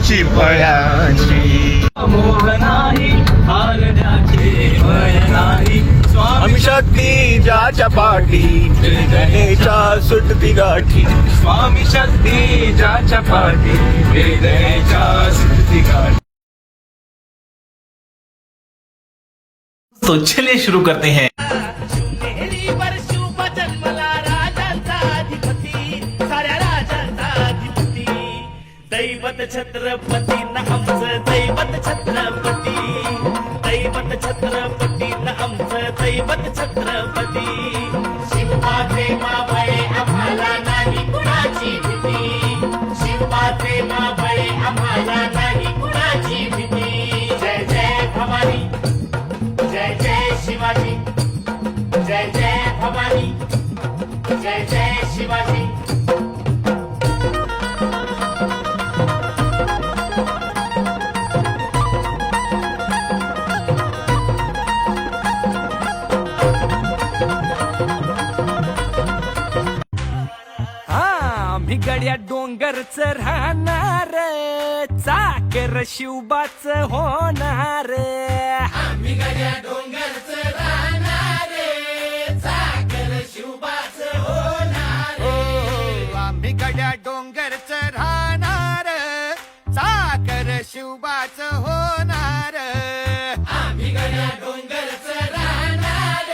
फुलाची फळाची मोहनाही हारण्याचे भय नाही आम्ही शक्ती ज्याच्या पाठी हृदयेच्या सुटती गाठी स्वामी शक्ती ज्याच्या पाठी हृदयाच्या सुटती गाठी। तो चलिए शुरू करते हैं। शिवनेरी वर शुभ जन्मला राजांचा अधिपती, साऱ्या राजांचा अधिपती, दैवत छत्रपती न आमचं दैवत छत्रपती, दैवत छत्रपती न आमचं दैवत छत्रपती। शिवबाचे मावळे आम्हाला नाही कुणाची भीती, शिवबाचे मावळे आम्हाला नाही कुणाची भीती। जय जय भवानी, जय जय शिवाजी, जय जय भवानी, जय जय शिवाजी। आम्ही गड्या डोंगरच राहणार, चाकर शिवबाच होणार। आम्ही गड्या डोंगरच राहणार, चाकर शिवबाच होणार। आम्ही गड्या डोंगरच राहणार, चाकर शिवबाच होणार। आम्ही गड्या डोंगरच राहणार,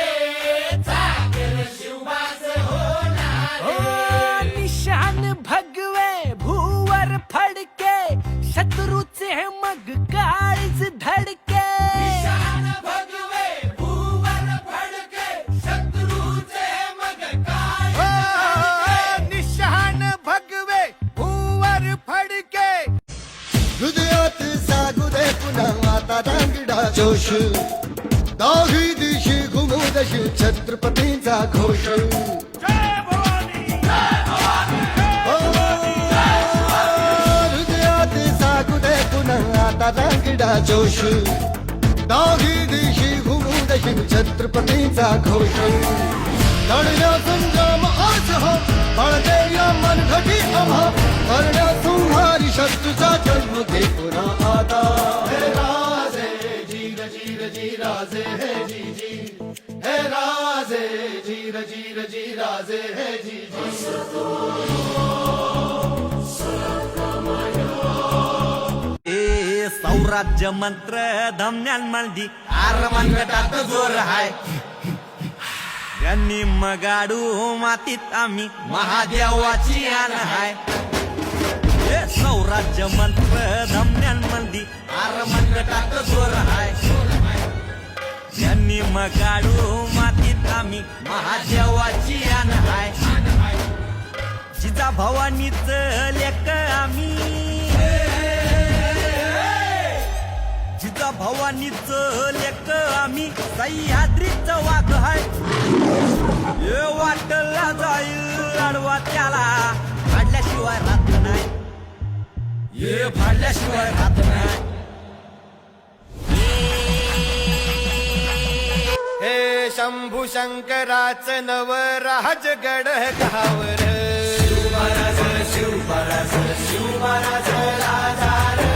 चाकर शिवबाच होणार। निशान भगवे भूवर फडके, शत्रूचे मग काळीज धडके। निशान भगवे भूवर फडके, शत्रूचे मग काय निशान भगवे भूवर फडके। हृदयात जागू दे पुन्हा आता दांगडा जोश, दाही दिशी घुमू दशी छत्रपतींचा घोष। हृदयात जागू दे पुन्हा आता दांगडा जोश, दाही दिशी घुमू दशी छत्रपतींचा घोष। लढण्या संग्राम आज हो, बळदे या मनघटी आम्हा, करण्या संहारी शत्रूचा जन्म दे पुन्हा आता। हे राजे जीर जीर जी राजे हे जी जी, हे राजे जीर जीर जी राजे हे जी जी। ए सौराज्य मंत्र धमन्यांमंदी आरमंगटात जोर हाय। त्यांनी मगाडू मातीत आम्ही महादेवाची आण हाय। ए सौराज्य मंत्र धमन्यांमंदी आरमंगटात जोर हाय। त्यांनी मगाडू मातीत आम्ही महादेवाची आण हाय। जिजा भवानीच लेक आम्ही, जिजा भवानीच लेक आम्ही, सह्याद्रीच वाघ हाय। हे वाटला जाईल अडवा त्याला, फाडल्याशिवाय राहत नाही, हे फाडल्याशिवाय राहत नाही। हे शंभू शंकराच नव राजगड गावर, शिवराज शिवराज शिवराज राजा रे,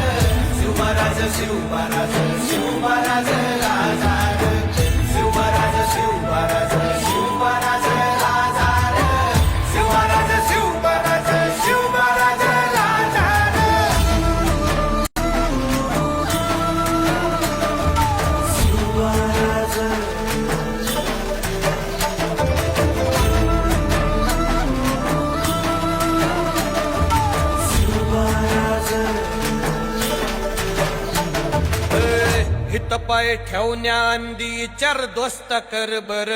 शिवराज शिवराज शिवराज राजा रे, शिवराज शिवराज शिवराज राजा रे, शिवराज शिवराज शिवराज राजा रे। हित पाय ठेवण्या अंदी चार दोस्त कर बर,